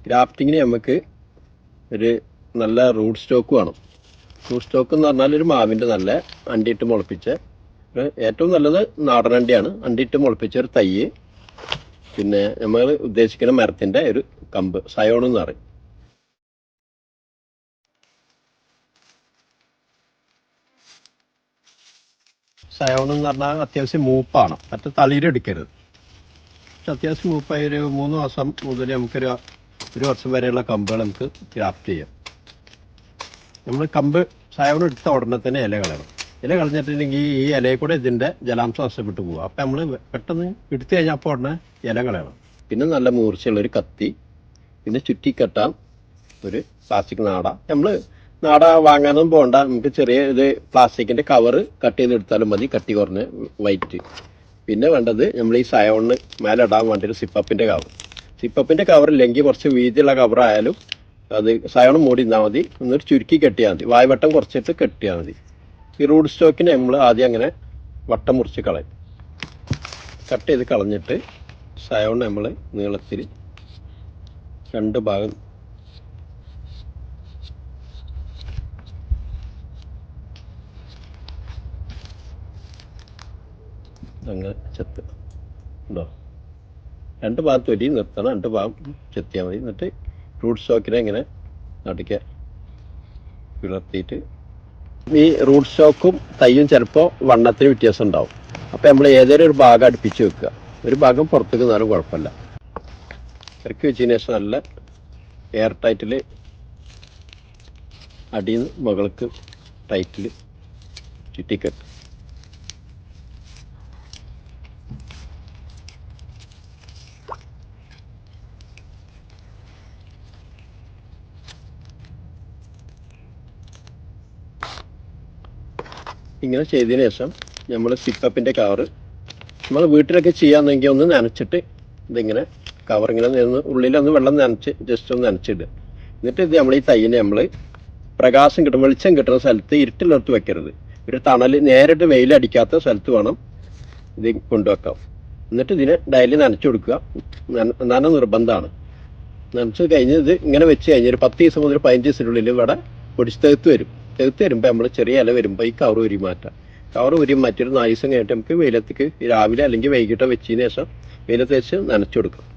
ഗ്രാഫ്റ്റിങ്ങിന് നമുക്ക് ഒരു നല്ല റൂട്ട് സ്റ്റോക്ക് വേണം. റൂട്ട് സ്റ്റോക്ക് എന്ന് പറഞ്ഞാൽ ഒരു മാവിൻ്റെ നല്ല അണ്ടിയിട്ട് മുളപ്പിച്ച, ഏറ്റവും നല്ലത് നാടൻ അണ്ടിയാണ്. അണ്ടിയിട്ട് മുളപ്പിച്ച ഒരു തൈ, പിന്നെ നമ്മൾ ഉദ്ദേശിക്കുന്ന മരത്തിൻ്റെ ഒരു കമ്പ്, സയോൺ എന്ന് പറയും. സയോൺ എന്ന് പറഞ്ഞാൽ അത്യാവശ്യം മൂപ്പാണ്, മറ്റേ തളിരെടുക്കരുത്. അത്യാവശ്യം മൂപ്പായി ഒരു 3 മാസം മുതൽ നമുക്കൊരു 1 വർഷം വരെയുള്ള കമ്പുകൾ നമുക്ക് ഗ്രാഫ്റ്റ് ചെയ്യാം. നമ്മൾ കമ്പ് സയോൺ എടുത്ത ഉടനെ തന്നെ ഇല കളയണം. ഇല കളഞ്ഞിട്ടുണ്ടെങ്കിൽ ഈ ഇലയിൽ കൂടെ ഇതിൻ്റെ ജലാംശം നഷ്ടപ്പെട്ടു പോകും. അപ്പം നമ്മൾ പെട്ടെന്ന് എടുത്തു കഴിഞ്ഞാൽ അപ്പോൾ ഉടനെ ഇല കളയണം. പിന്നെ നല്ല മൂർച്ചയുള്ളൊരു കത്തി, പിന്നെ ചുറ്റിക്കെട്ടാൻ ഒരു പ്ലാസ്റ്റിക് നാട. നമ്മൾ നാട വാങ്ങാനൊന്നും പോകണ്ട, നമുക്ക് ചെറിയ ഇത് പ്ലാസ്റ്റിക്കിൻ്റെ കവറ് കട്ട് ചെയ്തെടുത്താലും മതി, കട്ടി കുറഞ്ഞ് വൈറ്റ്. പിന്നെ വേണ്ടത് നമ്മൾ ഈ സയോണിന് മേലെ ഇടാൻ വേണ്ടി ഒരു സിപ്പപ്പിൻ്റെ കവർ. സിപ്പപ്പിൻ്റെ കവറില്ലെങ്കിൽ കുറച്ച് വീതിയുള്ള കവറായാലും അത് സയോൺ മൂടി ഇന്നാൽ മതി. എന്നിട്ട് ചുരുക്കി കെട്ടിയാൽ മതി, വായ്വട്ടം കുറച്ചിട്ട് കെട്ടിയാൽ മതി. ഈ റൂട്ട് സ്റ്റോക്കിനെ നമ്മൾ ആദ്യം അങ്ങനെ വട്ടം മുറിച്ച് കളയും. കട്ട് ചെയ്ത് കളഞ്ഞിട്ട് സയോൺ നമ്മൾ നീളത്തിൽ 2 ഭാഗം അങ്ങനെ ചെത്ത് ഉണ്ടോ, 2 ഭാഗം തൊലി നിർത്തണം, 2 ഭാഗം ചെത്തിയാൽ മതി. എന്നിട്ട് റൂട്ട് സ്റ്റോക്കിനെ ഇങ്ങനെ നടുക്ക് വിളർത്തിയിട്ട്, ഈ റൂട്ട് സ്റ്റോക്കും തൈയും ചിലപ്പോൾ വണ്ണത്തിന് വ്യത്യാസം ഉണ്ടാവും. അപ്പോൾ നമ്മൾ ഏതെങ്കിലും ഒരു ഭാഗം അടുപ്പിച്ച് വെക്കുക, ഒരു ഭാഗം പുറത്തേക്ക് നിന്നാലും കുഴപ്പമില്ല. ഇറക്കി വെച്ചതിന് ശേഷം നല്ല എയർ ടൈറ്റിൽ അടിയിൽ നിന്ന് മുകൾക്ക് ടൈറ്റിൽ ചുറ്റിക്കെട്ട്. ഇങ്ങനെ ചെയ്തതിന് ശേഷം നമ്മൾ സിപ്പപ്പിൻ്റെ കവറ് നമ്മൾ വീട്ടിലൊക്കെ ചെയ്യാമെന്നെങ്കിൽ ഒന്ന് നനച്ചിട്ട് ഇതിങ്ങനെ കവറിങ്ങനെ നിന്ന് ഉള്ളിലൊന്ന് വെള്ളം നനച്ച് ജസ്റ്റ് ഒന്ന് നനച്ചിടുക. എന്നിട്ട് ഇത് നമ്മൾ ഈ തൈയിനെ നമ്മൾ പ്രകാശം കിട്ടും, വെളിച്ചം കിട്ടുന്ന സ്ഥലത്ത്, ഇരുട്ടിലെടുത്ത് വെക്കരുത്. ഒരു തണൽ നേരിട്ട് വെയിലടിക്കാത്ത സ്ഥലത്ത് വേണം ഇത് കൊണ്ടുവെക്കാം. എന്നിട്ട് ഇതിനെ ഡെയിലി നനച്ചു കൊടുക്കുക. നന നിർബന്ധമാണ്. നനച്ച് കഴിഞ്ഞ് ഇത് ഇങ്ങനെ വെച്ച് കഴിഞ്ഞ് ഒരു 10 ദിവസം മുതൽ 15 ദിവസത്തിനുള്ളിൽ ഇവിടെ പൊടിച്ച് തെകുത്ത് വരും. തെകുത്ത് വരുമ്പോൾ നമ്മൾ ചെറിയ ഇല വരുമ്പോൾ ഈ കവർ ഉരി മാറ്റാം. കവർ ഉരി മാറ്റിയൊരു 4 ദിവസം കഴിഞ്ഞിട്ട് നമുക്ക് വെയിലത്തേക്ക് രാവിലെ അല്ലെങ്കിൽ വൈകിട്ടോ വെച്ചതിന് ശേഷം വെയിലത്ത് വെച്ച് നനച്ചു കൊടുക്കും.